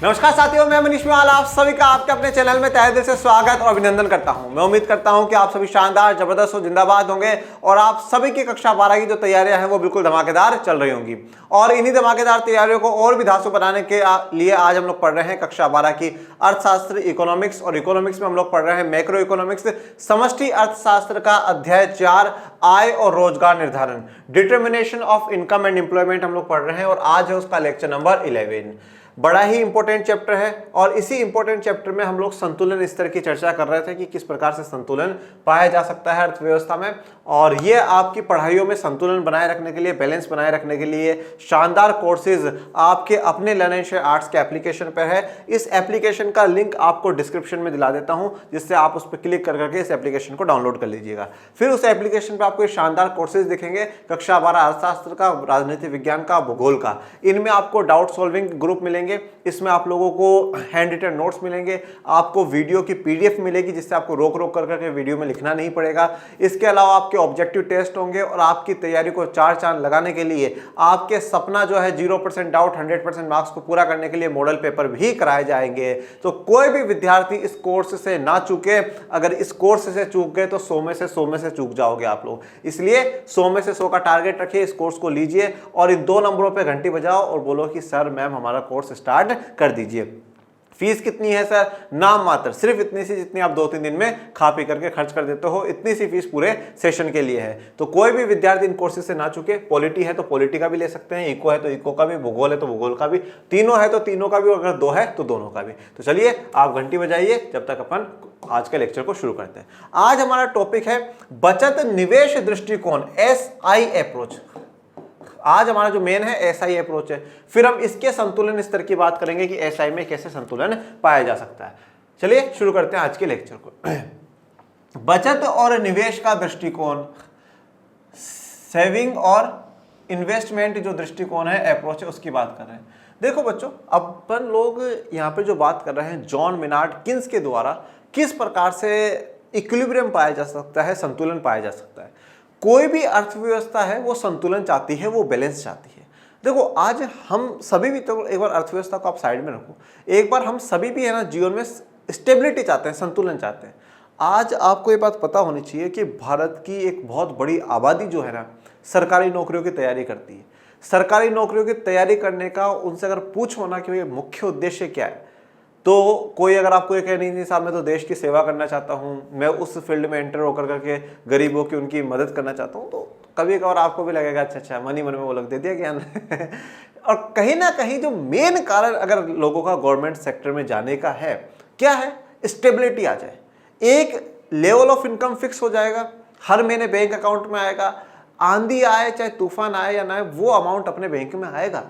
नमस्कार साथियों, मैं मनीष मेवाल आप सभी का आपके अपने चैनल में तहे दिल से स्वागत और अभिनंदन करता हूं। मैं उम्मीद करता हूं कि आप सभी शानदार, जबरदस्त और जिंदाबाद होंगे और आप सभी की कक्षा 12 की जो तैयारियां हैं वो बिल्कुल धमाकेदार चल रही होंगी। और इन्हीं धमाकेदार तैयारियों को और भी धांसू बनाने के लिए आज हम लोग पढ़ रहे हैं कक्षा 12 की अर्थशास्त्र, इकोनॉमिक्स। और इकोनॉमिक्स में हम लोग पढ़ रहे हैं मैक्रो इकोनॉमिक्स, समष्टि अर्थशास्त्र का अध्याय 4 आय और रोजगार निर्धारण, determination of income and employment हम लोग पढ़ रहे हैं और आज है उसका लेक्चर नंबर 11। बड़ा ही इंपॉर्टेंट चैप्टर है और इसी इंपॉर्टेंट चैप्टर में हम लोग संतुलन स्तर की चर्चा कर रहे थे कि किस प्रकार से संतुलन पाया जा सकता है अर्थव्यवस्था में। और ये आपकी पढ़ाइयों में संतुलन बनाए रखने के लिए, बैलेंस बनाए रखने के लिए शानदार कोर्सेज आपके अपने लर्निंग आर्ट्स के एप्लीकेशन पर है। इस एप्लीकेशन का लिंक आपको डिस्क्रिप्शन में दिला देता हूं, जिससे आप उस पर क्लिक कर करके इस एप्लीकेशन को डाउनलोड कर लीजिएगा। फिर उस एप्लीकेशन पर आपको शानदार कोर्सेज दिखेंगे, कक्षा 12 अर्थशास्त्र का, राजनीति विज्ञान का, भूगोल का। इनमें आपको डाउट सॉल्विंग ग्रुप मिलेंगे, इसमें आप लोगों को हैंड रिटन नोट्स मिलेंगे, आपको वीडियो की पीडीएफ मिलेगी जिससे आपको रोक रोक कर करके वीडियो में लिखना नहीं पड़ेगा। इसके अलावा आपके ऑब्जेक्टिव टेस्ट होंगे और आपकी तैयारी को चार चांद लगाने के लिए आपके सपना जो है 0% डाउट 100% मार्क्स को पूरा करने के लिए मॉडल पेपर भी कराए जाएंगे। तो कोई भी विद्यार्थी इस कोर्स से ना चूके। अगर इस कोर्स से चूक गए तो 100 में से चूक जाओगे आप लोग। इसलिए 100 में से 100 का टारगेट रखिए, इस कोर्स को लीजिए और इन 2 नंबरों पर घंटी बजाओ और बोलो कि सर मैम हमारा कोर्स स्टार्ट कर दीजिए। फीस कितनी है सर? नाम मात्र, सिर्फ इतनी सी जितनी आप 2-3 दिन में खा पी करके खर्च कर देते हो, इतनी सी फीस पूरे सेशन के लिए है। तो कोई भी विद्यार्थी इन कोर्सेज से ना चुके। पॉलिटी है तो पॉलिटी का भी ले सकते हैं, इको है तो इको का भी, भूगोल है तो भूगोल का भी, तीनों है तो तीनों का भी, और अगर 2 है तो दोनों का भी। तो चलिए आप घंटी बजाइए जब तक अपन आज के लेक्चर को शुरू करते हैं। आज हमारा टॉपिक है बचत निवेश दृष्टिकोण, SI अप्रोच। आज हमारा जो मेन है SI अप्रोच है। फिर हम इसके संतुलन स्तर की बात करेंगे कि SI में कैसे संतुलन पाया जा सकता है। चलिए शुरू करते हैं आज के लेक्चर को। बचत और निवेश का दृष्टिकोण, सेविंग और इन्वेस्टमेंट जो दृष्टिकोण है, अप्रोच है, उसकी बात कर रहे हैं। देखो बच्चों, अपन लोग यहाँ पे जो बात कर रहे हैं जॉन मेनार्ड किन्स के द्वारा किस प्रकार से इक्विलिब्रियम पाया जा सकता है, संतुलन पाया जा सकता है। कोई भी अर्थव्यवस्था है वो संतुलन चाहती है, वो बैलेंस चाहती है। देखो आज हम सभी भी, तो एक बार अर्थव्यवस्था को आप साइड में रखो, एक बार हम सभी भी है ना जीवन में स्टेबिलिटी चाहते हैं, संतुलन चाहते हैं। आज आपको ये बात पता होनी चाहिए कि भारत की एक बहुत बड़ी आबादी जो है ना सरकारी नौकरियों की तैयारी करती है। सरकारी नौकरियों की तैयारी करने का उनसे अगर पूछो ना कि मुख्य उद्देश्य क्या है, तो कोई अगर आपको ये कहे नहीं साहब मैं तो देश की सेवा करना चाहता हूँ, मैं उस फील्ड में एंटर होकर करके गरीबों की उनकी मदद करना चाहता हूँ, तो कभी कभार आपको भी लगेगा अच्छा मन ही मन में वो लोग दे दिया ज्ञान। और कहीं ना कहीं जो मेन कारण अगर लोगों का गवर्नमेंट सेक्टर में जाने का है, क्या है? स्टेबिलिटी आ जाए, एक लेवल ऑफ इनकम फिक्स हो जाएगा, हर महीने बैंक अकाउंट में आएगा, आंधी आए चाहे तूफान आए या ना आए, वो अमाउंट अपने बैंक में आएगा,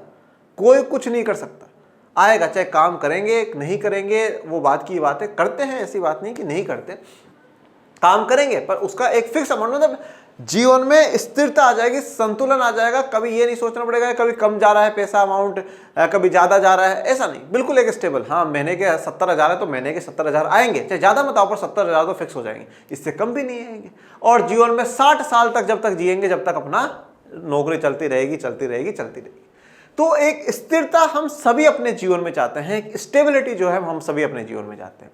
कोई कुछ नहीं कर सकता, आएगा। चाहे काम करेंगे नहीं करेंगे वो बात की बात है, करते हैं ऐसी बात नहीं कि नहीं करते, काम करेंगे पर उसका एक फिक्स अमाउंट, मतलब जीवन में स्थिरता आ जाएगी, संतुलन आ जाएगा। कभी ये नहीं सोचना पड़ेगा कभी कम जा रहा है पैसा अमाउंट, कभी ज्यादा जा रहा है, ऐसा नहीं, बिल्कुल एक स्टेबल। हाँ महीने के 70,000 है तो महीने के 70,000 आएंगे, चाहे ज्यादा मत आओ पर 70,000 तो फिक्स हो जाएंगे, इससे कम भी नहीं आएंगे। और जीवन में 60 साल तक जब तक जिएंगे, जब तक अपना नौकरी चलती रहेगी। तो एक स्थिरता हम सभी अपने जीवन में चाहते हैं, एक स्टेबिलिटी जो है हम सभी अपने जीवन में चाहते हैं।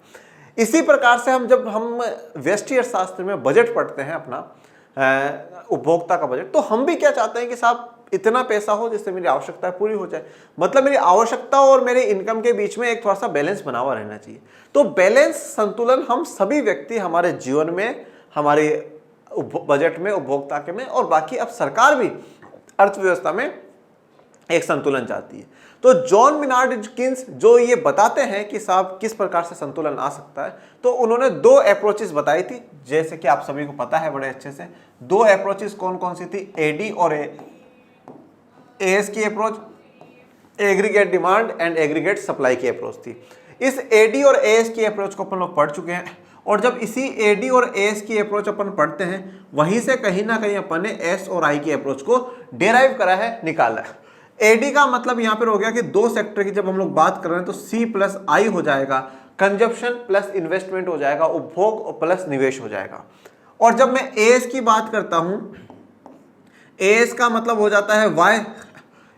इसी प्रकार से जब हम व्यष्टि अर्थशास्त्र में बजट पढ़ते हैं अपना, उपभोक्ता का बजट, तो हम भी क्या चाहते हैं कि साहब इतना पैसा हो जिससे मेरी आवश्यकता पूरी हो जाए, मतलब मेरी आवश्यकता और मेरे इनकम के बीच में एक थोड़ा सा बैलेंस बना हुआ रहना चाहिए। तो बैलेंस, संतुलन हम सभी व्यक्ति हमारे जीवन में, हमारे बजट में, उपभोक्ता के में, और बाकी अब सरकार भी अर्थव्यवस्था में एक संतुलन चाहती है। तो जॉन मेनार्ड किन्स जो ये बताते हैं कि साहब किस प्रकार से संतुलन आ सकता है, तो उन्होंने 2 अप्रोचेस बताई थी, जैसे कि आप सभी को पता है बड़े अच्छे से। 2 अप्रोचेस कौन कौन सी थी? एडी और एएस की approach, aggregate demand and aggregate supply की अप्रोच थी। इस एडी और एएस की अप्रोच को अपन लोग पढ़ चुके हैं, और जब इसी एडी और एएस की अप्रोच अपन पढ़ते हैं, वहीं से कहीं ना कहीं अपन ने एस और आई की अप्रोच को डेराइव करा है, निकाला है। एडी का मतलब यहां पर हो गया कि 2 सेक्टर की जब हम लोग बात कर रहे हैं तो सी प्लस आई हो जाएगा, कंजप्शन प्लस इन्वेस्टमेंट हो जाएगा, उपभोग प्लस निवेश हो जाएगा। और जब मैं एएस की बात करता हूं, एएस का मतलब हो जाता है वाई,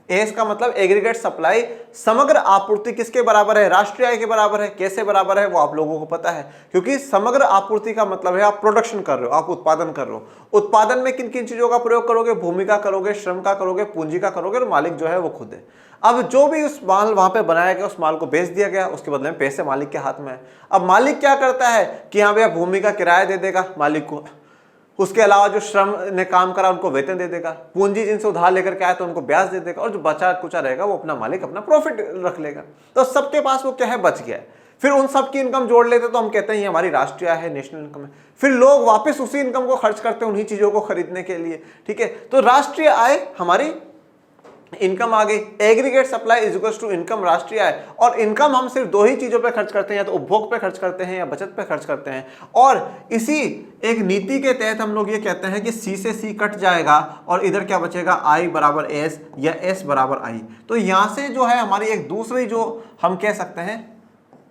एस का मतलब एग्रीगेट सप्लाई, समग्र आपूर्ति किसके बराबर है, राष्ट्रीय आय के बराबर है। कैसे बराबर है वो आप लोगों को पता है, क्योंकि समग्र आपूर्ति का मतलब है आप प्रोडक्शन कर रहे हो, आप उत्पादन कर रहे हो। उत्पादन में किन किन चीजों का प्रयोग करोगे, भूमि का करोगे, श्रम का करोगे, पूंजी का करोगे, और मालिक जो है वो खुद है। अब जो भी उस माल वहां पे बनाया गया, उस माल को बेच दिया गया, उसके बदले में पैसे मालिक के हाथ में है। अब मालिक क्या करता है कि हाँ भैया भूमि का किराया दे देगा मालिक को, उसके अलावा जो श्रम ने काम करा उनको वेतन दे देगा, पूंजी जिनसे उधार लेकर के आया तो उनको ब्याज दे देगा, और जो बचा कुचा रहेगा वो अपना मालिक अपना प्रॉफिट रख लेगा। तो सबके पास वो क्या है, बच गया है। फिर उन सब की इनकम जोड़ लेते तो हम कहते हैं ये हमारी राष्ट्रीय आय है, नेशनल इनकम है। फिर लोग वापस उसी इनकम को खर्च करते हैं उन्हीं चीजों को खरीदने के लिए, ठीक है। तो राष्ट्रीय आय हमारी इनकम आ गई, aggregate supply is equals to income राष्ट्रीय आय। और इनकम हम सिर्फ दो ही चीजों पे खर्च करते हैं, या तो उपभोग पे खर्च करते हैं या बचत पे खर्च करते हैं। और इसी एक नीति के तहत हम लोग ये कहते हैं कि सी से सी कट जाएगा और इधर क्या बचेगा, आई बराबर एस या एस बराबर आई। तो यहां से जो है हमारी एक दूसरी जो हम कह सकते हैं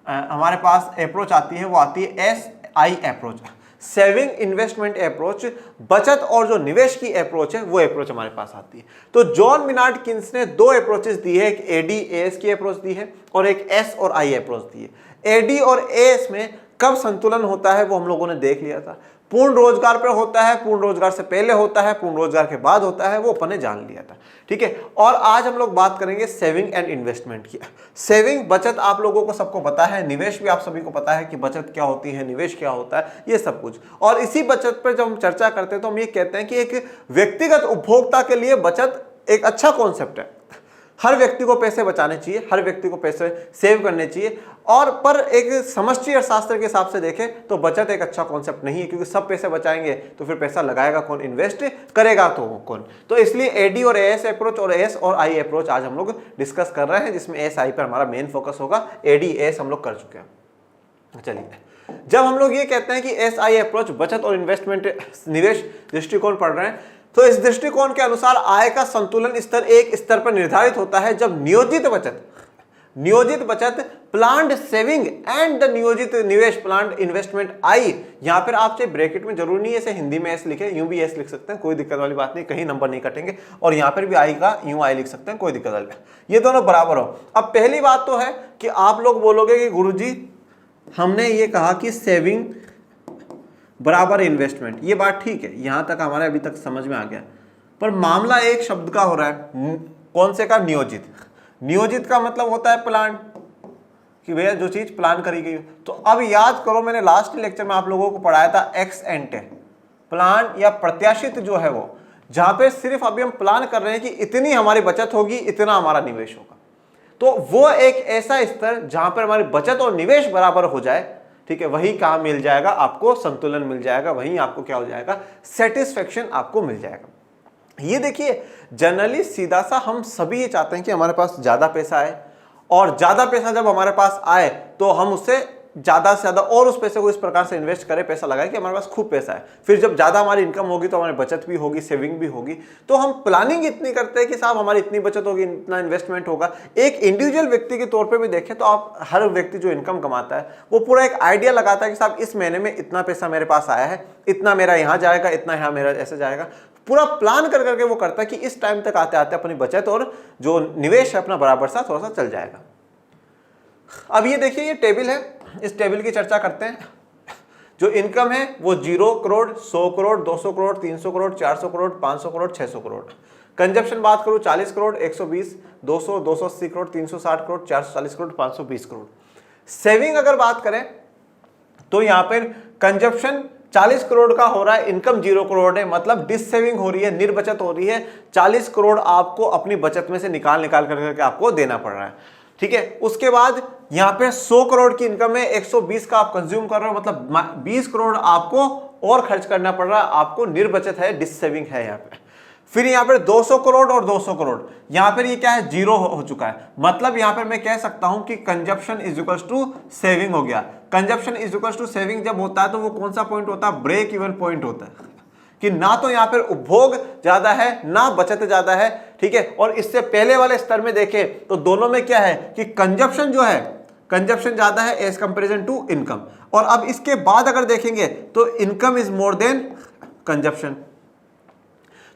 हमारे पास अप्रोच आती है, वो आती है S I approach, saving investment approach. बचत और जो निवेश की अप्रोच है वो अप्रोच हमारे पास आती है। तो जॉन मिनार्ड किन्स ने दो अप्रोचेस दी है, एक एडी एस की अप्रोच दी है और एक एस और आई अप्रोच दी है। एडी और एस में कब संतुलन होता है वो हम लोगों ने देख लिया था। पूर्ण रोजगार पर होता है, पूर्ण रोजगार से पहले होता है, पूर्ण रोजगार के बाद होता है, वो अपन ने जान लिया था, ठीक है। और आज हम लोग बात करेंगे सेविंग एंड इन्वेस्टमेंट की। सेविंग बचत आप लोगों को सबको पता है, निवेश भी आप सभी को पता है कि बचत क्या होती है, निवेश क्या होता है, ये सब कुछ। और इसी बचत पर जब हम चर्चा करते हैं तो हम ये कहते हैं कि एक व्यक्तिगत उपभोक्ता के लिए बचत एक अच्छा कॉन्सेप्ट है। हर व्यक्ति को पैसे बचाने चाहिए, हर व्यक्ति को पैसे सेव करने चाहिए। और पर एक समष्टि अर्थशास्त्र के हिसाब से देखें तो बचत एक अच्छा कॉन्सेप्ट नहीं है, क्योंकि सब पैसे बचाएंगे तो फिर पैसा लगाएगा कौन, इन्वेस्ट करेगा तो कौन। तो इसलिए एडी और एस अप्रोच और एस और आई अप्रोच आज हम लोग डिस्कस कर रहे हैं, जिसमें एस आई पर हमारा मेन फोकस होगा। एडी एस हम लोग कर चुके हैं। चलिए, जब हम लोग ये कहते हैं कि एस आई अप्रोच बचत और इन्वेस्टमेंट निवेश दृष्टिकोण पढ़ रहे हैं, तो इस दृष्टिकोण के अनुसार आय का संतुलन स्तर एक स्तर पर निर्धारित होता है जब नियोजित बचत प्लान्ड सेविंग एंड द नियोजित निवेश प्लान्ड इन्वेस्टमेंट आई। यहां पर आप चाहे ब्रैकेट में जरूर नहीं है ऐसे हिंदी में एस लिखे, यूं भी एस लिख सकते हैं, कोई दिक्कत वाली बात नहीं, कहीं नंबर नहीं कटेंगे। और यहां पर भी आई का यूं आई लिख सकते हैं, कोई दिक्कत वाली, ये दोनों बराबर हो। अब पहली बात तो है कि आप लोग बोलोगे कि गुरुजी हमने ये कहा कि सेविंग बराबर इन्वेस्टमेंट, ये बात ठीक है, यहां तक हमारे अभी तक समझ में आ गया। पर मामला एक शब्द का हो रहा है, कौन से का, नियोजित। नियोजित का मतलब होता है प्लान, कि भैया जो चीज प्लान करी गई। तो अब याद करो, मैंने लास्ट लेक्चर में आप लोगों को पढ़ाया था एक्स एंटे, प्लान या प्रत्याशित जो है वो, जहां पे सिर्फ अभी हम प्लान कर रहे हैं कि इतनी हमारी बचत होगी, इतना हमारा निवेश होगा। तो वो एक ऐसा स्तर जहां पर हमारी बचत और निवेश बराबर हो जाए, ठीक है, वही काम मिल जाएगा आपको, संतुलन मिल जाएगा, वहीं आपको क्या हो जाएगा, सेटिस्फेक्शन आपको मिल जाएगा। ये देखिए, जनरली सीधा सा हम सभी ये चाहते हैं कि हमारे पास ज्यादा पैसा आए, और ज्यादा पैसा जब हमारे पास आए तो हम उससे ज्यादा से ज्यादा और उस पैसे को इस प्रकार से इन्वेस्ट करें, पैसा लगाए कि हमारे पास खूब पैसा है। फिर जब ज्यादा हमारी इनकम होगी तो हमारी बचत भी होगी, सेविंग भी होगी। तो हम प्लानिंग इतनी करते हैं कि साहब हमारी इतनी बचत होगी, इतना इन्वेस्टमेंट होगा। एक इंडिविजुअल व्यक्ति के तौर पे भी देखें तो आप, हर व्यक्ति जो इनकम कमाता है वो पूरा एक आइडिया लगाता है कि साहब इस महीने में इतना पैसा मेरे पास आया है, इतना मेरा यहाँ जाएगा, इतना यहाँ मेरा ऐसे जाएगा। पूरा प्लान कर करके वो करता है कि इस टाइम तक आते आते अपनी बचत और जो निवेश है अपना बराबर सा थोड़ा सा चल जाएगा। अब ये देखिए, ये टेबल है, इस टेबल की चर्चा करते हैं। जो इनकम है वो 0 करोड़, 100 करोड़, 200 करोड़, 300 करोड़, 400 करोड़, 500 करोड़, 600 करोड़। कंजप्शन बात करूं 40 करोड़, 120, 200, 280 करोड़, 360 करोड़, 440 करोड़, 520 करोड़। सेविंग अगर बात करें तो यहां पर कंजप्शन 40 करोड़ का हो रहा है, इनकम 0 करोड़ है, मतलब डिस सेविंग हो रही है, निर्बचत हो रही है। 40 करोड़ आपको अपनी बचत में से निकाल करके आपको देना पड़ रहा है, ठीक है। उसके बाद यहां पे 100 करोड़ की इनकम है, 120 का आप कंज्यूम कर रहे हो, मतलब 20 करोड़ आपको और खर्च करना पड़ रहा है, आपको निर्बचत है, डिस सेविंग है यहां पे। फिर यहां पर 200 करोड़ और 200 करोड़, यहां पर ये क्या है, 0 हो चुका है। मतलब यहां पर मैं कह सकता हूं कि consumption is equals to saving हो गया। Consumption is equals to saving जब होता है तो वो कौन सा पॉइंट होता है, ब्रेक इवन पॉइंट होता है, कि ना तो यहां पर उपभोग ज्यादा है ना बचत ज्यादा है, ठीक है। और इससे पहले वाले स्तर में देखें तो दोनों में क्या है कि कंजप्शन जो है, कंजप्शन ज्यादा है एज कंपैरिजन टू इनकम। और अब इसके बाद अगर देखेंगे तो income is more then consumption.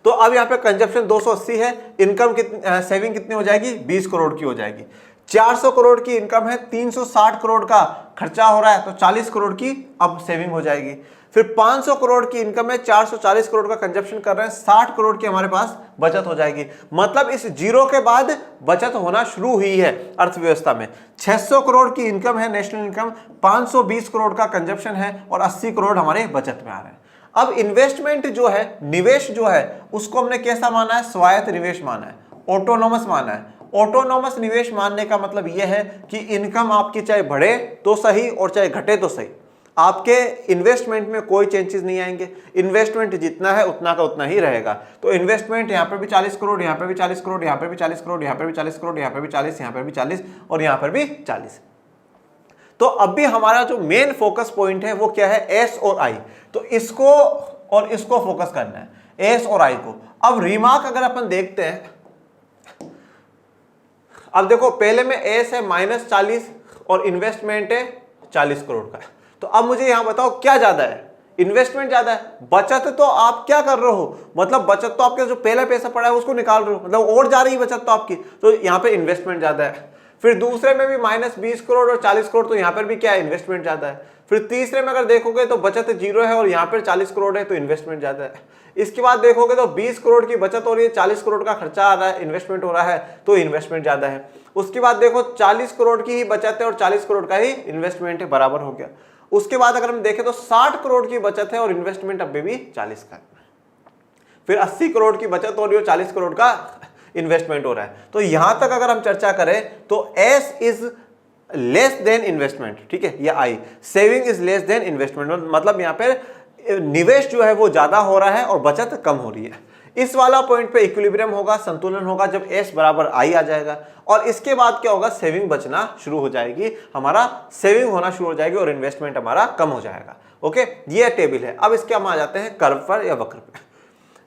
तो अब यहाँ पे कंजप्शन 280 है, इनकम सेविंग कितनी हो जाएगी, 20 करोड़ की हो जाएगी। 400 करोड़ की इनकम है, 360 करोड़ का खर्चा हो रहा है, तो 40 करोड़ की अब सेविंग हो जाएगी। फिर 500 करोड़ की इनकम है, 440 करोड़ का कंजप्शन कर रहे हैं, 60 करोड़ की हमारे पास बचत हो जाएगी। मतलब इस जीरो के बाद बचत होना शुरू हुई है अर्थव्यवस्था में। 600 करोड़ की इनकम है नेशनल इनकम, 520 करोड़ का कंजप्शन है और 80 करोड़ हमारे बचत में आ रहे हैं। अब इन्वेस्टमेंट जो है, निवेश जो है, उसको हमने कैसा माना है, स्वायत्त निवेश माना है, ऑटोनोमस माना है। ऑटोनोमस निवेश मानने का मतलब यह है कि इनकम आपकी चाहे बढ़े तो सही और चाहे घटे तो सही, आपके इन्वेस्टमेंट में कोई चेंजेस नहीं आएंगे। इन्वेस्टमेंट जितना है उतना का उतना ही रहेगा। तो इन्वेस्टमेंट यहाँ पे भी 40 करोड़, यहाँ पे भी 40 करोड़, यहाँ पे भी 40 करोड़, यहाँ पे भी 40 करोड़, यहाँ पे भी 40, यहाँ पे भी 40 और यहाँ पर भी 40। तो अब भी हमारा जो मेन फोकस पॉइंट है वो क्या है, एस और आई। तो इसको और इसको फोकस करना है, एस और आई को। अब रिमार्क अगर अपन देखते हैं, अब देखो पहले में एस है -40 और इन्वेस्टमेंट है 40 करोड़ का। तो अब मुझे यहां बताओ क्या ज्यादा है, इन्वेस्टमेंट ज्यादा है, बचत तो आप क्या कर रहे हो, मतलब बचत तो आपके जो पहला पैसा पड़ा है उसको निकाल रहे हो, मतलब और जा रही है बचत तो आपकी, तो यहाँ पे इन्वेस्टमेंट ज्यादा है। फिर दूसरे में भी -20 करोड़ और 40 करोड़, तो यहाँ पर भी क्या है, इन्वेस्टमेंट ज्यादा है। फिर तीसरे में अगर देखोगे तो बचत 0 है और यहाँ पर 40 करोड़ है, तो इन्वेस्टमेंट ज्यादा है। इसके बाद देखोगे तो 20 करोड़ की बचत हो रही है, 40 करोड़ का खर्चा आ रहा है, इन्वेस्टमेंट हो रहा है, तो इन्वेस्टमेंट ज्यादा है। उसके बाद देखो 40 करोड़ की ही बचत है और 40 करोड़ का ही इन्वेस्टमेंट है, बराबर हो गया। उसके बाद अगर हम देखें तो 60 करोड़ की बचत है और इन्वेस्टमेंट अभी भी 40 का है। फिर 80 करोड़ की बचत हो रही है और 40 करोड़ का इन्वेस्टमेंट हो रहा है। तो यहां तक अगर हम चर्चा करें तो S is less than investment, ठीक है, या I, saving is less than investment, मतलब यहां पर निवेश जो है वो ज्यादा हो रहा है और बचत कम हो रही है। इस वाला पॉइंट पे इक्विलिब्रियम होगा, संतुलन होगा जब एस बराबर आई आ जाएगा। और इसके बाद क्या होगा, सेविंग बचना शुरू हो जाएगी, हमारा सेविंग होना शुरू हो जाएगी और इन्वेस्टमेंट हमारा कम हो जाएगा। ओके, ये टेबल है। अब इसके हम आ जाते हैं कर्व पर या वक्र पे।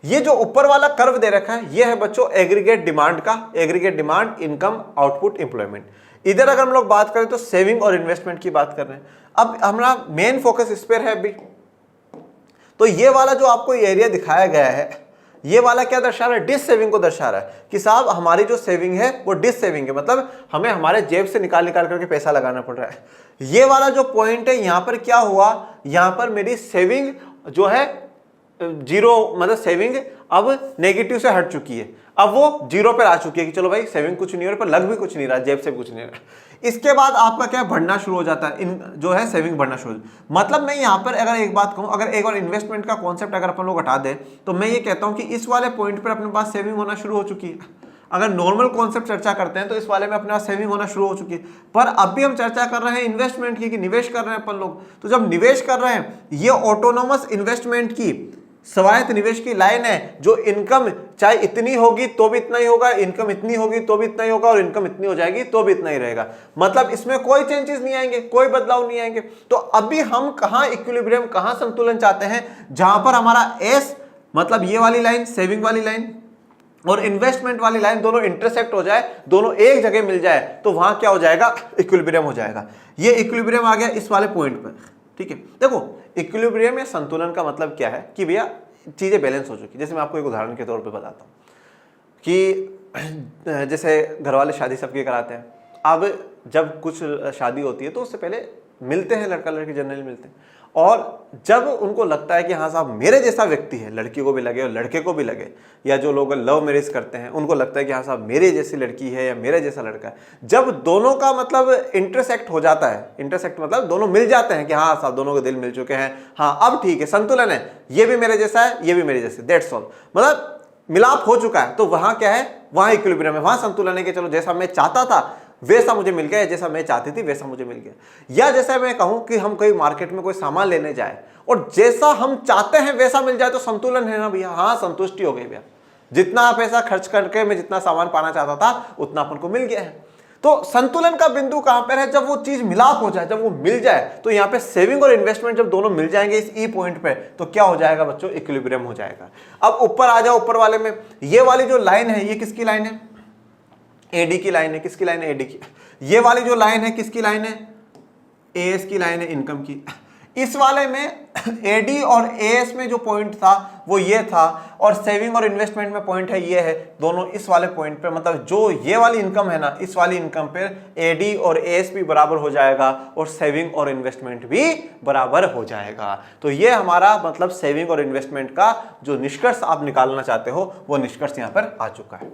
ये जो ऊपर वाला कर्व दे रखा है ये है बच्चों एग्रीगेट डिमांड का, aggregate demand, income, output, employment. इधर अगर हम लोग बात करें तो सेविंग और इन्वेस्टमेंट की बात कर रहे हैं। अब हमारा मेन फोकस इस पर है अभी। तो ये वाला जो आपको एरिया दिखाया गया है, ये वाला क्या दर्शा रहा है, डिस सेविंग को दर्शा रहा है कि साहब हमारी जो सेविंग है वो डिस सेविंग है, मतलब हमें हमारे जेब से निकाल निकाल करके पैसा लगाना पड़ रहा है। ये वाला जो पॉइंट है यहां पर क्या हुआ, यहां पर मेरी सेविंग जो है 0, मतलब सेविंग अब नेगेटिव से हट चुकी है, अब वो 0 पर आ चुकी है कि चलो भाई सेविंग कुछ नहीं हो रहा, पर लग भी कुछ नहीं रहा, जेब से भी कुछ नहीं रहा। इसके बाद आपका क्या बढ़ना शुरू हो जाता है, जो है सेविंग बढ़ना शुरू। मतलब मैं यहाँ पर अगर एक बात कहूँ, अगर एक बार इन्वेस्टमेंट का कॉन्सेप्ट अगर अपन लोग हटा दें तो मैं ये कहता हूँ कि इस वाले पॉइंट पर अपने पास सेविंग होना शुरू हो चुकी है। अगर नॉर्मल कॉन्सेप्ट चर्चा करते हैं तो इस वाले में अपने पास सेविंग होना शुरू हो चुकी है। पर अब भी हम चर्चा कर रहे हैं इन्वेस्टमेंट की, कि निवेश कर रहे हैं अपन लोग। तो जब निवेश कर रहे हैं, ये ऑटोनोमस इन्वेस्टमेंट की, स्वायत्त निवेश की लाइन है, जो इनकम चाहे इतनी होगी तो भी इतना ही होगा, इनकम इतनी होगी तो भी इतना ही होगा और इनकम इतनी हो जाएगी तो भी इतना ही रहेगा, मतलब इसमें कोई चेंजेस नहीं आएंगे, कोई बदलाव नहीं आएंगे। तो अभी हम कहां इक्विलिब्रियम, कहां संतुलन चाहते हैं, जहां पर हमारा एस, मतलब ये वाली लाइन, सेविंग वाली लाइन और इन्वेस्टमेंट वाली लाइन दोनों इंटरसेक्ट हो जाए, दोनों एक जगह मिल जाए, तो वहां क्या हो जाएगा, इक्विलिब्रियम हो जाएगा। ये इक्विलिब्रियम आ गया इस वाले पॉइंट पर, ठीक है। देखो इक्विलिब्रियम या संतुलन का मतलब क्या है कि भैया चीजें बैलेंस हो चुकी। जैसे मैं आपको एक उदाहरण के तौर पे बताता हूँ कि जैसे घर वाले शादी सबके कराते हैं। अब जब कुछ शादी होती है तो उससे पहले मिलते हैं, लड़का लड़की जनरली मिलते हैं, और जब उनको लगता है कि हाँ साहब मेरे जैसा व्यक्ति है, लड़की को भी लगे और लड़के को भी लगे, या जो लोग लव मैरिज करते हैं उनको लगता है कि हाँ साहब मेरे जैसी लड़की है या मेरे जैसा लड़का है, जब दोनों का मतलब इंटरसेक्ट हो जाता है, इंटरसेक्ट मतलब दोनों मिल जाते हैं कि हाँ साहब दोनों के दिल मिल चुके हैं, हाँ अब ठीक है, संतुलन है, ये भी मेरे जैसा है, ये भी मेरे जैसे, दैट्स ऑल, मतलब मिलाप हो चुका है, तो वहां क्या है, वहां इक्विलिब्रियम है, वहां संतुलन है कि चलो जैसा मैं चाहता था वैसा मुझे मिल गया, जैसा मैं चाहती थी वैसा मुझे मिल गया। या जैसा मैं कहूं कि हम कहीं मार्केट में कोई सामान लेने जाए और जैसा हम चाहते हैं वैसा मिल जाए, तो संतुलन है ना भैया, हाँ संतुष्टि हो गई भैया, जितना पैसा खर्च करके मैं जितना सामान पाना चाहता था उतना अपन को मिल गया है। तो संतुलन का बिंदु कहां पर है, जब वो चीज मिलाप हो जाए, जब वो मिल जाए, तो यहाँ पे सेविंग और इन्वेस्टमेंट जब दोनों मिल जाएंगे इस ई पॉइंट पे, तो क्या हो जाएगा बच्चों, इक्विलिब्रियम हो जाएगा। अब ऊपर आ जाओ, ऊपर वाले में ये वाली जो लाइन है ये किसकी लाइन है, एडी की लाइन है। किसकी लाइन है, एडी की। ये वाली जो लाइन है किसकी लाइन है, एएस की लाइन है, इनकम की। इस वाले में एडी और एएस में जो पॉइंट था वो ये था, और सेविंग और इन्वेस्टमेंट में पॉइंट है ये है, दोनों इस वाले पॉइंट पे, मतलब जो ये वाली इनकम है ना, इस वाली इनकम पे एडी और एएस भी बराबर हो जाएगा और सेविंग और इन्वेस्टमेंट भी बराबर हो जाएगा। तो ये हमारा मतलब सेविंग और इन्वेस्टमेंट का जो निष्कर्ष आप निकालना चाहते हो वो निष्कर्ष यहां पर आ चुका है।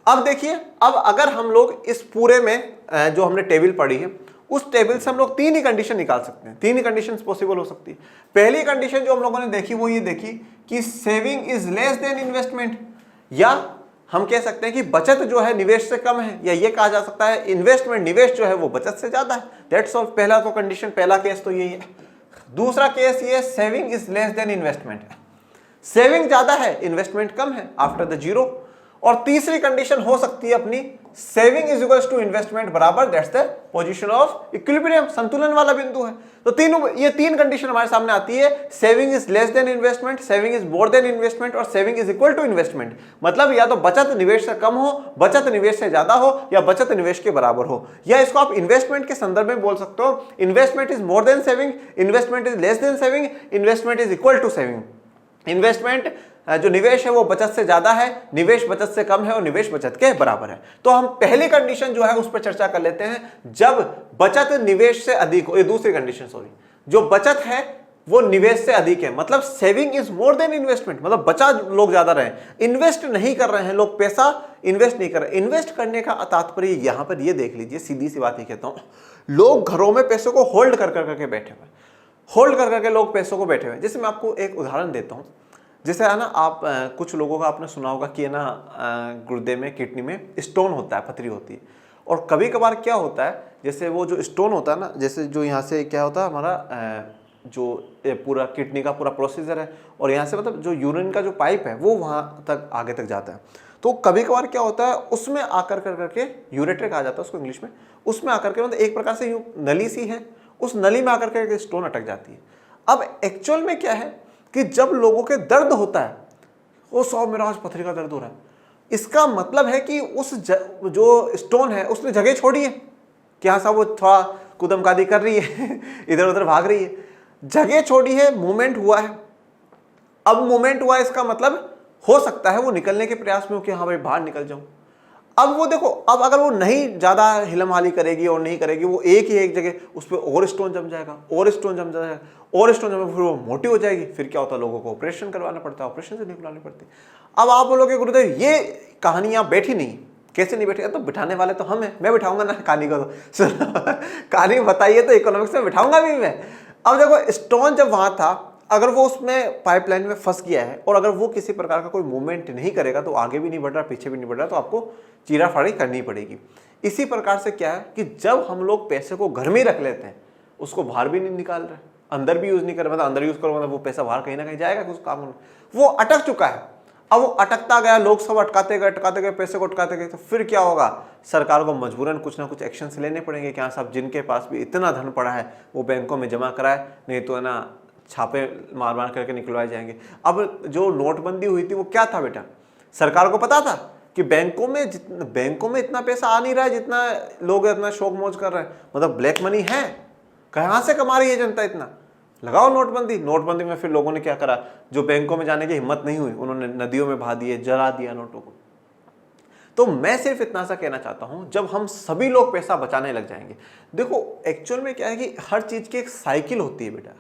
अब देखिए, अब अगर हम लोग इस पूरे में जो हमने टेबल पढ़ी है उस टेबल से हम लोग तीन ही कंडीशन निकाल सकते हैं, तीन ही कंडीशन पॉसिबल हो सकती है। पहली कंडीशन जो हम लोगों ने देखी वो ये देखी कि saving is less than investment, या हम कह सकते हैं कि बचत जो है निवेश से कम है, या ये कहा जा सकता है इन्वेस्टमेंट निवेश जो है वो बचत से ज्यादा है। That's all. पहला तो कंडीशन, पहला केस तो यही है। दूसरा केस ये saving is less than investment, saving ज्यादा है इन्वेस्टमेंट कम है आफ्टर द जीरो। और तीसरी कंडीशन हो सकती है अपनी saving is equals to investment बराबर, that's the position of equilibrium, संतुलन वाला बिंदु है। तो ये तीन कंडीशन हमारे सामने आती है, saving is less than investment, saving is more than investment और saving is equal to investment. मतलब या तो बचत निवेश से कम हो, बचत निवेश से ज्यादा हो, या बचत निवेश के बराबर हो। या इसको आप इन्वेस्टमेंट के संदर्भ में बोल सकते हो, investment is more than saving, investment is less than saving, investment is equal to saving. Investment जो निवेश है वो बचत से ज्यादा है, निवेश बचत से कम है और निवेश बचत के बराबर है। तो हम पहली कंडीशन जो है उस पर चर्चा कर लेते हैं, जब बचत निवेश से अधिक हो। ये दूसरी कंडीशन, सॉरी, जो बचत है वो निवेश से अधिक है, मतलब saving is more than investment, मतलब बचा लोग ज्यादा रहे, इन्वेस्ट नहीं कर रहे हैं लोग, पैसा इन्वेस्ट नहीं कर रहे। इन्वेस्ट करने का तात्पर्य यहां पर ये देख लीजिए, सीधी सी बात ही कहता हूं, लोग घरों में पैसों को होल्ड कर करके बैठे हुए, होल्ड कर करके लोग पैसों को बैठे हुए। जैसे मैं आपको एक उदाहरण देता हूं, जैसे है ना, आप कुछ लोगों का आपने सुना होगा कि है ना गुर्दे में, किडनी में स्टोन होता है, पथरी होती है। और कभी कभार क्या होता है, जैसे वो जो स्टोन होता है ना, जैसे जो यहाँ से क्या होता है हमारा जो पूरा किडनी का पूरा प्रोसीजर है, और यहाँ से मतलब जो यूरिन का जो पाइप है वो वहाँ तक आगे तक जाता है। तो कभी कभार क्या होता है, उसमें आकर करके यूरेटर कहा जाता है उसको इंग्लिश में, उसमें आकर के मतलब एक प्रकार से यूँ नली सी है, उस नली में आकर के स्टोन अटक जाती है। अब एक्चुअल में क्या है कि जब लोगों के दर्द होता है, वो सौ मेरा आज पथरी का दर्द हो रहा है, इसका मतलब है कि उस जो स्टोन है उसने जगह छोड़ी है कि हाँ साहब वो थोड़ा कुदमकादी कर रही है इधर उधर भाग रही है, जगह छोड़ी है, मूवमेंट हुआ है। अब मूवमेंट हुआ, इसका मतलब हो सकता है वो निकलने के प्रयास में हो कि हाँ भाई बाहर निकल जाऊं। अब वो देखो, अब अगर वो नहीं ज्यादा हिलमहाली करेगी और नहीं करेगी, वो एक जगह उस पर और स्टोन जम जाएगा, और स्टोन जम जाएगा, और स्टोन जम, फिर वो मोटी हो जाएगी। फिर क्या होता है, लोगों को ऑपरेशन करवाना पड़ता है, ऑपरेशन से निकलवानी पड़ती है। अब आप बोलोगे गुरुदेव ये कहानी यहाँ बैठी नहीं, कैसे नहीं बैठेगा? तो बिठाने वाले तो हम हैं, मैं बिठाऊंगा ना कहानी को। तो कहानी बताइए तो इकोनॉमिक्स में बिठाऊंगा भी मैं। अब देखो, स्टोन जब वहां था, अगर वो उसमें पाइपलाइन में फंस गया है और अगर वो किसी प्रकार का कोई मूवमेंट नहीं करेगा, तो आगे भी नहीं बढ़ रहा, पीछे भी नहीं बढ़ रहा, तो आपको चीरा फाड़ी करनी पड़ेगी। इसी प्रकार से क्या है कि जब हम लोग पैसे को घर में रख लेते हैं, उसको बाहर भी नहीं निकाल रहे, अंदर भी यूज नहीं कर रहे, मतलब अंदर यूज करो मतलब वो पैसा बाहर कहीं ना कहीं जाएगा, कुछ काम होना, वो अटक चुका है। अब वो अटकता गया, लोग सब अटकाते गए पैसे को अटकाते गए, तो फिर क्या होगा, सरकार को मजबूरन कुछ ना कुछ एक्शन लेने पड़ेंगे कि हाँ साहब, जिनके पास भी इतना धन पड़ा है वो बैंकों में जमा कराए, नहीं तो है ना छापे मार मार करके निकलवाए जाएंगे। अब जो नोटबंदी हुई थी वो क्या था बेटा, सरकार को पता था कि बैंकों में इतना पैसा आ नहीं रहा है जितना लोग इतना शौक मौज कर रहे हैं, मतलब ब्लैक मनी है, कहाँ से कमा रही है जनता इतना, लगाओ नोटबंदी में फिर लोगों ने क्या करा, जो बैंकों में जाने की हिम्मत नहीं हुई, उन्होंने नदियों में बहा दिए, जला दिया नोटों को। तो मैं सिर्फ इतना सा कहना चाहता हूं, जब हम सभी लोग पैसा बचाने लग जाएंगे, देखो एक्चुअल में क्या है कि हर चीज की एक साइकिल होती है बेटा,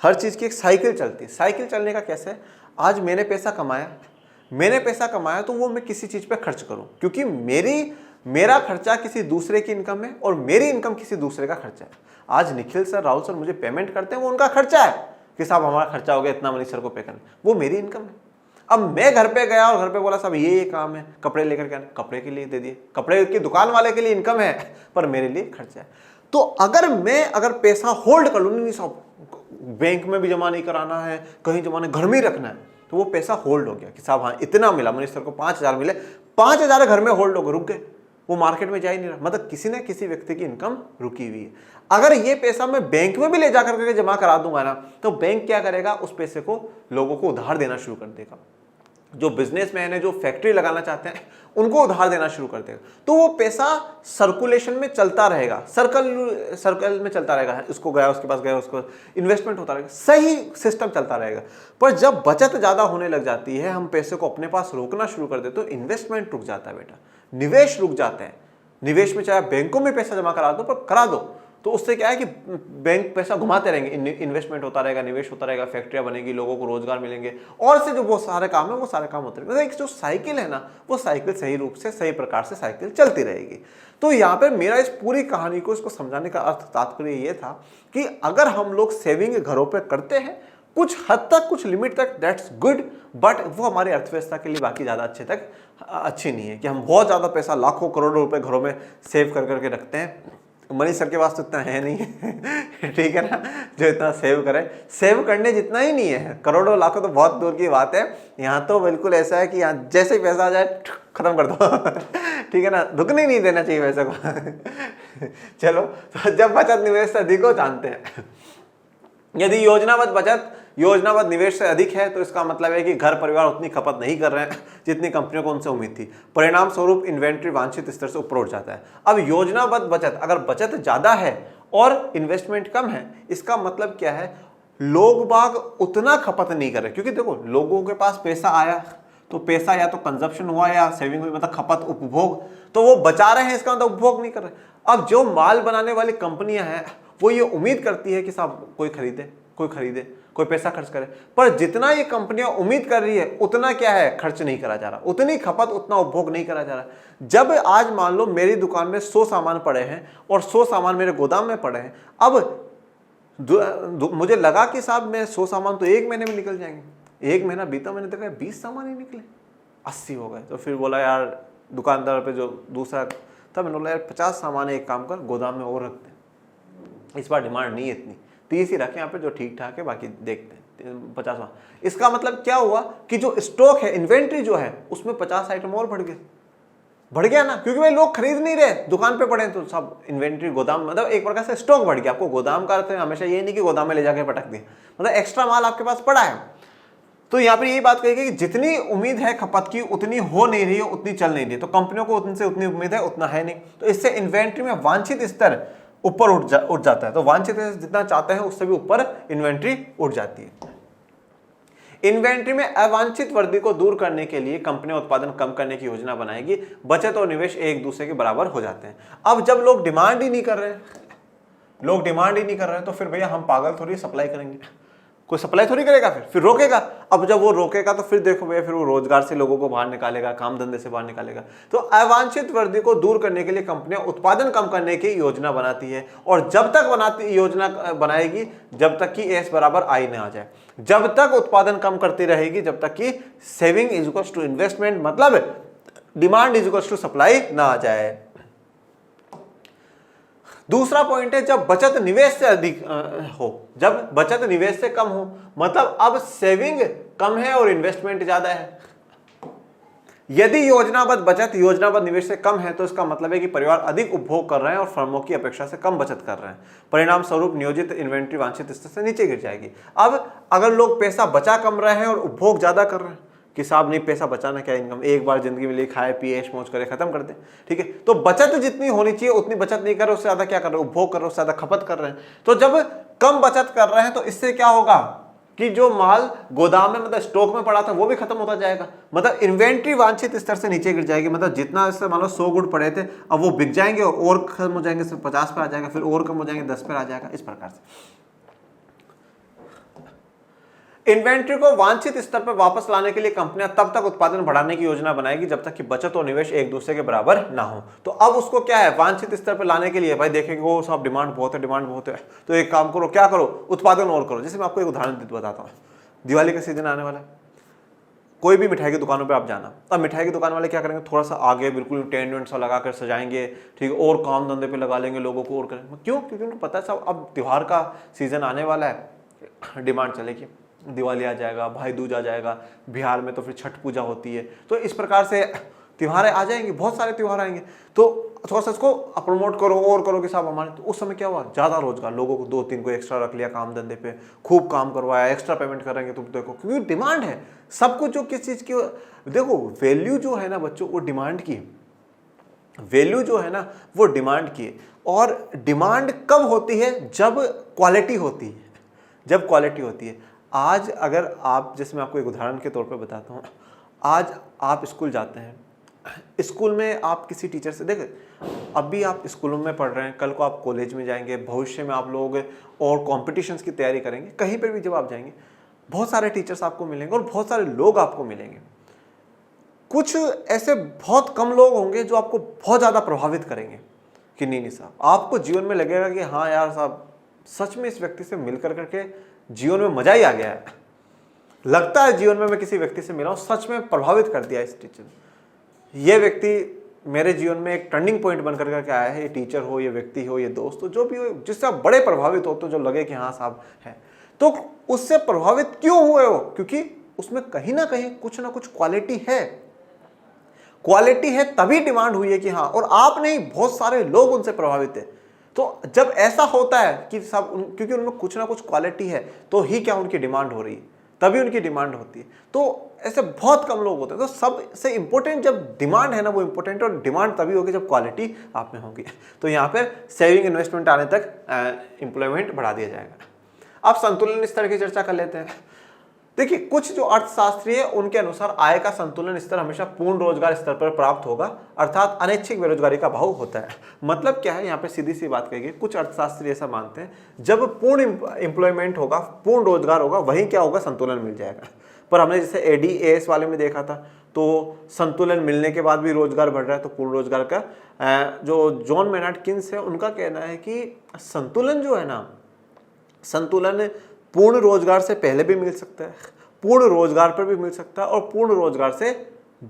हर चीज की एक साइकिल चलती है। साइकिल चलने का कैसे है, आज मैंने पैसा कमाया तो वो मैं किसी चीज पे खर्च करूं, क्योंकि मेरा खर्चा किसी दूसरे की इनकम है और मेरी इनकम किसी दूसरे का खर्चा है। आज निखिल सर, राहुल सर मुझे पेमेंट करते हैं, वो उनका खर्चा है कि साहब हमारा खर्चा हो गया, इतना मनी सर को पे करना, वो मेरी इनकम है। अब मैं घर पे गया और घर पे बोला साहब ये काम है, कपड़े लेकर के आने, कपड़े के लिए दे दिए, कपड़े की दुकान वाले के लिए इनकम है पर मेरे लिए खर्चा है। तो अगर पैसा होल्ड कर लूँ, नहीं साहब बैंक में भी जमा नहीं कराना है, कहीं जमा नहीं, घर में ही रखना है, तो वो पैसा होल्ड हो गया कि साहब हाँ इतना मिला, मनीष सर को 5,000 मिले, 5,000 घर में होल्ड हो गए, रुक गए, वो मार्केट में जा ही नहीं रहा, मतलब किसी न किसी व्यक्ति की इनकम रुकी हुई है। अगर ये पैसा मैं बैंक में भी ले जाकर के जमा करा दूंगा ना, तो बैंक क्या करेगा, उस पैसे को लोगों को उधार देना शुरू कर देगा। जो बिजनेसमैन है, जो फैक्ट्री लगाना चाहते हैं, उनको उधार देना शुरू कर देगा। तो वो पैसा सर्कुलेशन में चलता रहेगा, सर्कल में चलता रहेगा, उसको गया, उसके पास गया, उसको इन्वेस्टमेंट होता रहेगा, सही सिस्टम चलता रहेगा। पर जब बचत ज्यादा होने लग जाती है, हम पैसे को अपने पास रोकना शुरू कर देते, तो इन्वेस्टमेंट रुक जाता है बेटा, निवेश रुक जाते हैं। निवेश में चाहे बैंकों में पैसा जमा करा दो, पर करा दो, तो उससे क्या है कि बैंक पैसा घुमाते रहेंगे, इन्वेस्टमेंट होता रहेगा, निवेश होता रहेगा, फैक्ट्रियां बनेगी, लोगों को रोजगार मिलेंगे, और से जो वो सारे काम है वो सारे काम होते रहेंगे। एक जो साइकिल है ना, वो साइकिल सही रूप से, सही प्रकार से साइकिल चलती रहेगी। तो यहाँ पे मेरा इस पूरी कहानी को, इसको समझाने का अर्थ, तात्पर्य ये था कि अगर हम लोग सेविंग घरों पर करते हैं कुछ हद तक, कुछ लिमिट तक, दैट्स गुड, बट वो हमारी अर्थव्यवस्था के लिए बाकी ज़्यादा अच्छी नहीं है कि हम बहुत ज़्यादा पैसा, लाखों करोड़ों रुपए घरों में सेव कर करके रखते हैं। मनीष सर के पास तो इतना है नहीं है ठीक है ना, जो इतना सेव करे। सेव करने जितना ही नहीं है, करोड़ों लाखों तो बहुत दूर की बात है। यहाँ तो बिल्कुल ऐसा है कि यहाँ जैसे ही पैसा आ जाए खत्म कर दो ठीक है ना, रुकने नहीं देना चाहिए पैसे को चलो, तो जब बचत निवेश से अधिक हो, जानते हैं यदि योजनाबद्ध निवेश से अधिक है, तो इसका मतलब है कि घर परिवार उतनी खपत नहीं कर रहे हैं जितनी कंपनियों को उनसे उम्मीद थी। परिणाम स्वरूप इन्वेंट्री वांछित स्तर से ऊपर उठ जाता है। अब योजनाबद्ध बचत, अगर बचत ज्यादा है और इन्वेस्टमेंट कम है, इसका मतलब क्या है, लोग बाग उतना खपत नहीं कर रहे। क्योंकि देखो, लोगों के पास पैसा आया तो पैसा या तो कंजप्शन हुआ या सेविंग हुई, मतलब खपत, उपभोग, तो वो बचा रहे हैं, इसका मतलब उपभोग नहीं कर रहे। अब जो माल बनाने वाली कंपनियां हैं, वो ये उम्मीद करती है कि साहब कोई खरीदे, कोई पैसा खर्च करे, पर जितना ये कंपनियां उम्मीद कर रही है उतना क्या है, खर्च नहीं करा जा रहा, उतनी खपत, उतना उपभोग नहीं करा जा रहा। जब आज मान लो मेरी दुकान में 100 सामान पड़े हैं और 100 सामान मेरे गोदाम में पड़े हैं, अब मुझे लगा कि साहब मैं 100 सामान तो 1 महीने में निकल जाएंगे। 1 महीना बीता, मैंने देखा 20 सामान ही निकले, 80 हो गए। तो फिर बोला यार दुकानदार पे, जो दूसरा था, मैंने बोला यार 50 सामान एक काम कर, गोदाम में और रखते हैं, इस बार डिमांड नहीं है इतनी, 30 ही रखें यहाँ पे जो ठीक ठाक है, बाकी देखते हैं 50। इसका मतलब क्या हुआ कि जो स्टॉक है, इन्वेंट्री जो है, उसमें 50 आइटम और बढ़ गया ना, क्योंकि भाई लोग खरीद नहीं रहे, दुकान पे पड़े, तो सब इन्वेंट्री, गोदाम, मतलब एक प्रकार से स्टॉक बढ़ गया। आपको गोदाम का अर्थ है हमेशा ये नहीं कि गोदाम में ले जाके पटक दिया, मतलब एक्स्ट्रा माल आपके पास पड़ा है। तो यहाँ पर यही बात कही कि जितनी उम्मीद है खपत की, उतनी हो नहीं रही है, उतनी चल नहीं रही, तो कंपनियों को उनसे उतनी उम्मीद है, उतना है नहीं, तो इससे इन्वेंट्री में वांछित स्तर ऊपर उठ जाता है। तो वांछित जितना चाहते हैं उससे भी ऊपर इन्वेंट्री उठ जाती है। इन्वेंट्री में अवांछित वृद्धि को दूर करने के लिए कंपनियां उत्पादन कम करने की योजना बनाएगी। बचत और निवेश एक दूसरे के बराबर हो जाते हैं। अब जब लोग डिमांड ही नहीं कर रहे, तो फिर भैया हम पागल थोड़ी सप्लाई करेंगे, कोई सप्लाई थोड़ी करेगा, फिर रोकेगा। अब जब वो रोकेगा तो फिर देखो भैया, फिर वो रोजगार से लोगों को बाहर निकालेगा, काम धंधे से बाहर निकालेगा। तो अवांछित वृद्धि को दूर करने के लिए कंपनियां उत्पादन कम करने की योजना बनाती है, और जब तक योजना बनाएगी जब तक कि एस बराबर आई ना आ जाए, जब तक उत्पादन कम करती रहेगी, जब तक कि saving is equal to investment, मतलब demand is equal to supply ना आ जाए। दूसरा पॉइंट है, जब बचत निवेश से अधिक हो, जब बचत निवेश से कम हो, मतलब अब सेविंग कम है और इन्वेस्टमेंट ज्यादा है। यदि योजनाबद्ध निवेश से कम है, तो इसका मतलब है कि परिवार अधिक उपभोग कर रहे हैं और फर्मों की अपेक्षा से कम बचत कर रहे हैं। परिणाम स्वरूप नियोजित इन्वेंट्री वांछित स्तर से नीचे गिर जाएगी। अब अगर लोग पैसा बचा कम रहे हैं और उपभोग ज्यादा कर रहे हैं, कि साहब नहीं, पैसा बचाना क्या इनकम, एक बार जिंदगी में लिए खाए पिए ऐश मौज करे, खत्म कर दे, ठीक है। तो बचत जितनी होनी चाहिए उतनी बचत नहीं कर रहे, उससे ज्यादा क्या कर रहे हैं, उपभोग कर रहे हैं, उससे ज्यादा खपत कर रहे हैं। तो जब कम बचत कर रहे हैं, तो इससे क्या होगा कि जो माल गोदाम में, मतलब स्टॉक में पड़ा था, वो भी खत्म होता जाएगा, मतलब इन्वेंट्री वांछित स्तर से नीचे गिर जाएगी। मतलब जितना इससे मान लो 100 गुड़ पड़े थे, अब वो बिक जाएंगे और खत्म हो जाएंगे, 50 पे आ जाएगा, फिर और कम हो जाएंगे, 10 पे आ जाएगा, इस प्रकार से। इन्वेंट्री को वांछित स्तर पर वापस लाने के लिए कंपनियां तब तक उत्पादन बढ़ाने की योजना बनाएगी जब तक कि बचत और निवेश एक दूसरे के बराबर ना हो। तो अब उसको क्या है, वांछित स्तर पर लाने के लिए भाई देखेंगे वो सब डिमांड बहुत है, तो एक काम करो, क्या करो, उत्पादन और करो। जैसे मैं आपको एक उदाहरण बताता हूँ, दिवाली का सीजन आने वाला है, कोई भी मिठाई की दुकानों पे आप जाना, अब मिठाई की दुकान वाले क्या करेंगे, थोड़ा सा आगे बिल्कुल टेंट वेंट सा लगा कर सजाएंगे, ठीक है, और काम धंधे पे लगा लेंगे लोगों को, और करेंगे। क्यों? क्योंकि उनको पता है साहब अब त्योहार का सीजन आने वाला है, डिमांड चलेगी, दिवाली आ जाएगा, भाई दूज आ जाएगा, बिहार में तो फिर छठ पूजा होती है, तो इस प्रकार से त्योहार आ जाएंगे, बहुत सारे त्योहार आएंगे, तो थोड़ा सा इसको प्रमोट करो और करो कि साहब हमारे, तो उस समय क्या हुआ, ज़्यादा रोजगार, लोगों को 2-3 को एक्स्ट्रा रख लिया काम धंधे पे, खूब काम करवाया, एक्स्ट्रा पेमेंट करेंगे तुम देखो, क्योंकि डिमांड है सब कुछ। जो किस चीज़ की, देखो वैल्यू जो है ना बच्चों, वो डिमांड की, वैल्यू जो है ना वो डिमांड की है। और डिमांड कब होती है, जब क्वालिटी होती है, जब क्वालिटी होती है। आज अगर आप, जैसे मैं आपको एक उदाहरण के तौर पे बताता हूँ, आज आप स्कूल जाते हैं, स्कूल में आप किसी टीचर से, देखें अभी आप स्कूलों में पढ़ रहे हैं, कल को आप कॉलेज में जाएंगे, भविष्य में आप लोग और कॉम्पिटिशन्स की तैयारी करेंगे, कहीं पर भी जब आप जाएंगे बहुत सारे टीचर्स आपको मिलेंगे और बहुत सारे लोग आपको मिलेंगे। कुछ ऐसे बहुत कम लोग होंगे जो आपको बहुत ज़्यादा प्रभावित करेंगे कि नहीं साहब, आपको जीवन में लगेगा कि हाँ यार साहब, सच में इस व्यक्ति से मिलकर करके जीवन में मजा ही आ गया है, लगता है जीवन में मैं किसी व्यक्ति से मिला हूँ, सच में प्रभावित कर दिया इस टीचर ने, ये व्यक्ति मेरे जीवन में एक टर्निंग पॉइंट बनकर करके आया है। ये टीचर हो, ये व्यक्ति हो, ये दोस्त हो, जो भी हो, जिससे आप बड़े प्रभावित हो, तो जो लगे कि हाँ साहब है, तो उससे प्रभावित क्यों हुए हो, क्योंकि उसमें कहीं ना कहीं कुछ ना कुछ क्वालिटी है, क्वालिटी है, तभी डिमांड हुई है कि हाँ, और आप नहीं, बहुत सारे लोग उनसे प्रभावित है। तो जब ऐसा होता है कि सब क्योंकि उनमें कुछ ना कुछ क्वालिटी है, तो ही क्या उनकी डिमांड हो रही है, तभी उनकी डिमांड होती है। तो ऐसे बहुत कम लोग होते हैं। तो सबसे इंपॉर्टेंट जब डिमांड है ना, वो इंपॉर्टेंट, और डिमांड तभी होगी जब क्वालिटी आप में होगी। तो यहाँ पर सेविंग इन्वेस्टमेंट आने तक एम्प्लॉयमेंट बढ़ा दिया जाएगा। अब संतुलन स्तर की चर्चा कर लेते हैं। देखिए, कुछ जो अर्थशास्त्री है उनके अनुसार आय का संतुलन स्तर हमेशा पूर्ण रोजगार स्तर पर प्राप्त होगा, अर्थात अनैच्छिक बेरोजगारी का भाव होता है। मतलब क्या है, यहाँ पे सीधी सी बात कहेंगे, कुछ अर्थशास्त्री ऐसा मानते हैं जब पूर्ण एम्प्लॉयमेंट होगा, पूर्ण रोजगार होगा, वहीं क्या होगा, संतुलन मिल जाएगा। पर हमने जैसे ADAS वाले में देखा था, तो संतुलन मिलने के बाद भी रोजगार बढ़ रहा है, तो पूर्ण रोजगार का जो जॉन मेनार्ड किन्स है उनका कहना है कि संतुलन जो है ना, संतुलन पूर्ण रोजगार से पहले भी मिल सकता है, पूर्ण रोजगार पर भी मिल सकता है, और पूर्ण रोजगार से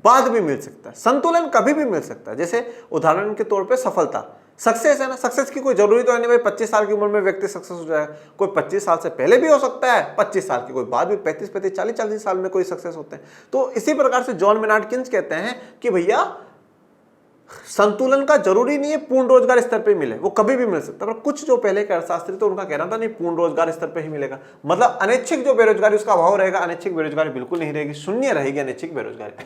बाद भी मिल सकता है। संतुलन कभी भी मिल सकता है। जैसे उदाहरण के तौर पे सफलता, सक्सेस है ना, सक्सेस की कोई जरूरी तो है नहीं भाई 25 साल की उम्र में व्यक्ति सक्सेस हो जाएगा, कोई 25 साल से पहले भी हो सकता है, 25 साल की कोई बाद भी, 35 40 साल में कोई सक्सेस होते हैं। तो इसी प्रकार से जॉन मेनार्ड किन्स कहते हैं कि भैया संतुलन का जरूरी नहीं है पूर्ण रोजगार स्तर पे मिले, वो कभी भी मिल सकता है। पर कुछ जो पहले के अर्थशास्त्री तो उनका कहना था नहीं, पूर्ण रोजगार स्तर पे ही मिलेगा, मतलब अनैच्छिक जो बेरोजगारी उसका अभाव रहेगा, अनैच्छिक बेरोजगारी बिल्कुल नहीं रहेगी, शून्य रहेगी अनैच्छिक बेरोजगारी।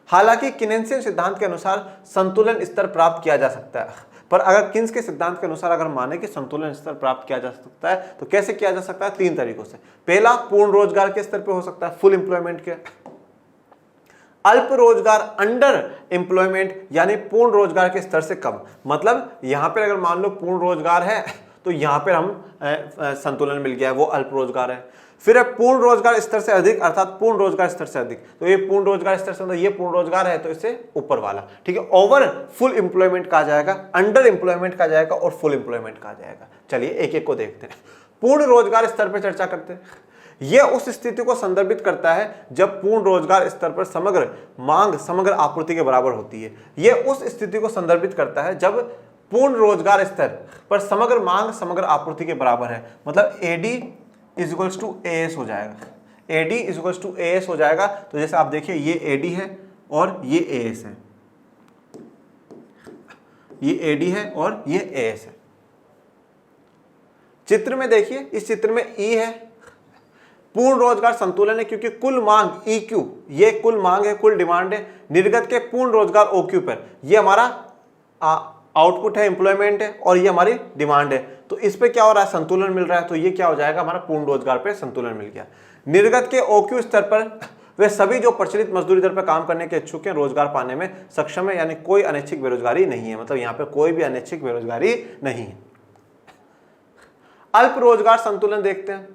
हालांकि किनेंसियन सिद्धांत के अनुसार संतुलन स्तर प्राप्त किया जा सकता है, पर अगर किन्स के सिद्धांत के अनुसार अगर माने कि संतुलन स्तर प्राप्त किया जा सकता है, तो कैसे किया जा सकता है, 3 तरीकों से। पहला, पूर्ण रोजगार के स्तर पे हो सकता है, फुल एम्प्लॉयमेंट के। अल्प रोजगार, अंडर एम्प्लॉयमेंट, यानी पूर्ण रोजगार के स्तर से कम। मतलब यहां पर अगर मान लो पूर्ण रोजगार है, तो यहां पर हम संतुलन मिल गया, वो अल्प रोजगार है। फिर है पूर्ण रोजगार स्तर से अधिक, अर्थात पूर्ण रोजगार स्तर से अधिक, तो ये पूर्ण रोजगार स्तर से, मतलब ये पूर्ण रोजगार है तो इससे ऊपर वाला, ठीक है। ओवर फुल एम्प्लॉयमेंट कहा जाएगा, अंडर एम्प्लॉयमेंट कहा जाएगा, और फुल एम्प्लॉयमेंट कहा जाएगा। चलिए एक एक को देखते हैं। पूर्ण रोजगार स्तर पर चर्चा करते हैं। यह उस स्थिति को संदर्भित करता है जब पूर्ण रोजगार स्तर पर समग्र मांग समग्र आपूर्ति के बराबर होती है। यह उस स्थिति को संदर्भित करता है जब पूर्ण रोजगार स्तर पर समग्र मांग समग्र आपूर्ति के बराबर है। मतलब AD = AS हो जाएगा, AD = AS हो जाएगा। तो जैसे आप देखिए, ये AD है और ये AS है, ये AD है और ये AS है। चित्र में देखिए, इस चित्र में E है, पूर्ण रोजगार संतुलन है क्योंकि कुल मांग EQ, ये कुल मांग है, कुल डिमांड है, निर्गत के पूर्ण रोजगार OQ पर, ये हमारा आउटपुट है, एम्प्लॉयमेंट है, और ये हमारी डिमांड है। तो इस पे क्या हो रहा है, संतुलन मिल रहा है, तो ये क्या हो जाएगा, हमारा पूर्ण रोजगार पे संतुलन मिल गया। निर्गत के OQ स्तर पर वे सभी जो प्रचलित मजदूरी दर पर काम करने के इच्छुक हैं रोजगार पाने में सक्षम है, यानी कोई अनैच्छिक बेरोजगारी नहीं है। मतलब यहाँ पे कोई भी अनैच्छिक बेरोजगारी नहीं है। अल्प रोजगार संतुलन देखते हैं।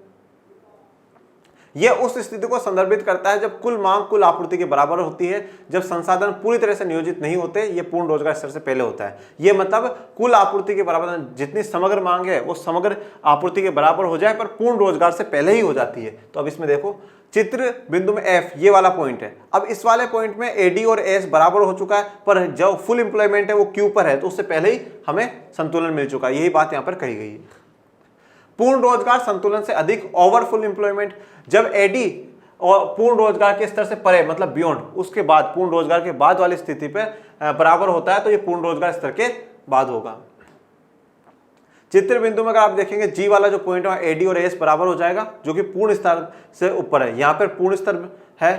यह उस स्थिति को संदर्भित करता है जब कुल मांग कुल आपूर्ति के बराबर होती है, जब संसाधन पूरी तरह से नियोजित नहीं होते। ये पूर्ण रोजगार स्तर से पहले होता है। ये मतलब कुल आपूर्ति के बराबर, जितनी समग्र मांग है वो समग्र आपूर्ति के बराबर हो जाए, पर पूर्ण रोजगार से पहले ही हो जाती है। तो अब इसमें देखो, चित्र बिंदु में F, ये वाला पॉइंट है। अब इस वाले पॉइंट में AD और AS बराबर हो चुका है, पर जो फुल एम्प्लॉयमेंट है वो Q पर है, तो उससे पहले ही हमें संतुलन मिल चुका है। यही बात यहाँ पर कही गई है। पूर्ण रोजगार संतुलन से अधिक, ओवर फुल एम्प्लॉयमेंट, जब AD और पूर्ण रोजगार के स्तर से परे मतलब बियॉन्ड, उसके बाद पूर्ण रोजगार के बाद वाली स्थिति पे बराबर होता है तो ये पूर्ण रोजगार स्तर के बाद होगा। चित्र बिंदु में अगर आप देखेंगे जी वाला जो पॉइंट है एडी और एस बराबर हो जाएगा, जो कि पूर्ण स्तर से ऊपर है। यहाँ पर पूर्ण स्तर है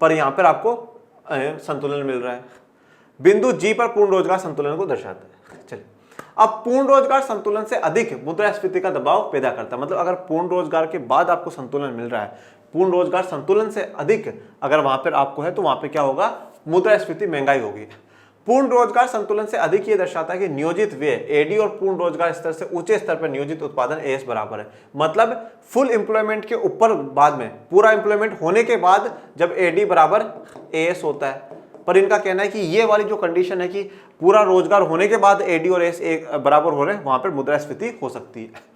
पर यहाँ पर आपको संतुलन मिल रहा है। बिंदु जी पर पूर्ण रोजगार संतुलन को दर्शाता है। चलिए, अब पूर्ण रोजगार संतुलन से अधिक मुद्रास्फीति का दबाव पैदा करता है। मतलब अगर पूर्ण रोजगार के बाद आपको संतुलन मिल रहा है, पूर्ण रोजगार संतुलन से अधिक अगर वहां पर आपको है तो वहां पे क्या होगा, मुद्रास्फीति, महंगाई होगी। पूर्ण रोजगार संतुलन से अधिक ये दर्शाता है कि नियोजित व्यय एडी और पूर्ण रोजगार स्तर से ऊंचे स्तर पर नियोजित उत्पादन एएस बराबर है। मतलब फुल एम्प्लॉयमेंट के ऊपर बाद में, पूरा एम्प्लॉयमेंट होने के बाद जब एडी बराबर एएस होता है, पर इनका कहना है कि ये वाली जो कंडीशन है कि पूरा रोजगार होने के बाद एडी और एस बराबर हो रहे हैं, वहां पर मुद्रास्फीति हो सकती है।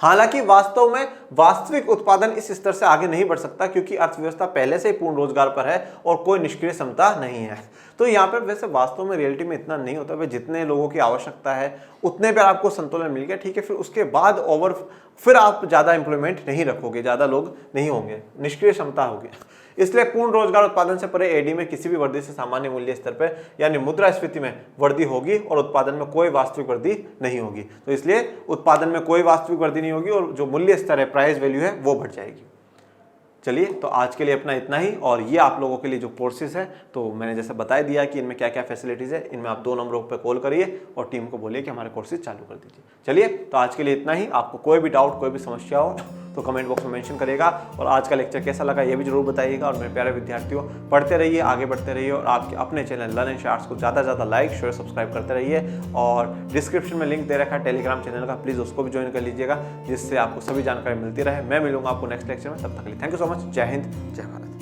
हालांकि वास्तव में वास्तविक उत्पादन इस स्तर से आगे नहीं बढ़ सकता क्योंकि अर्थव्यवस्था पहले से ही पूर्ण रोजगार पर है और कोई निष्क्रिय क्षमता नहीं है। तो यहाँ पर वैसे वास्तव में रियलिटी में इतना नहीं होता, जितने लोगों की आवश्यकता है उतने पे आपको संतुलन मिल गया, ठीक है, फिर उसके बाद फिर आप ज्यादा एम्प्लॉयमेंट नहीं रखोगे, ज्यादा लोग नहीं होंगे, निष्क्रिय क्षमता होगी। इसलिए पूर्ण रोजगार उत्पादन से परे एडी में किसी भी वृद्धि से सामान्य मूल्य स्तर पर यानी मुद्रास्फीति में वृद्धि होगी और उत्पादन में कोई वास्तविक वृद्धि नहीं होगी। तो इसलिए उत्पादन में कोई वास्तविक वृद्धि नहीं होगी और जो मूल्य स्तर है, प्राइस वैल्यू है, वो बढ़ जाएगी। चलिए, तो आज के लिए अपना इतना ही। और ये आप लोगों के लिए जो कोर्सेज है, तो मैंने जैसे बता दिया कि इनमें क्या क्या फैसिलिटीज़ है, इनमें आप 2 नंबरों पर कॉल करिए और टीम को बोलिए कि हमारे कोर्सेज चालू कर दीजिए। चलिए, तो आज के लिए इतना ही। आपको कोई भी डाउट, कोई भी समस्या हो तो कमेंट बॉक्स में मेंशन करिएगा और आज का लेक्चर कैसा लगा ये भी जरूर बताइएगा। और मेरे प्यारे विद्यार्थियों, पढ़ते रहिए, आगे बढ़ते रहिए और आपके अपने चैनल लर्न एंड शार्ट्स को ज़्यादा से ज़्यादा लाइक, शेयर, सब्सक्राइब करते रहिए। और डिस्क्रिप्शन में लिंक दे रखा है टेलीग्राम चैनल का, प्लीज़ उसको भी ज्वाइन कर लीजिएगा, जिससे आपको सभी जानकारी मिलती रहे। मैं मिलूंगा आपको नेक्स्ट लेक्चर में, तब तक के लिए थैंक यू सो मच। जय हिंद, जय भारत।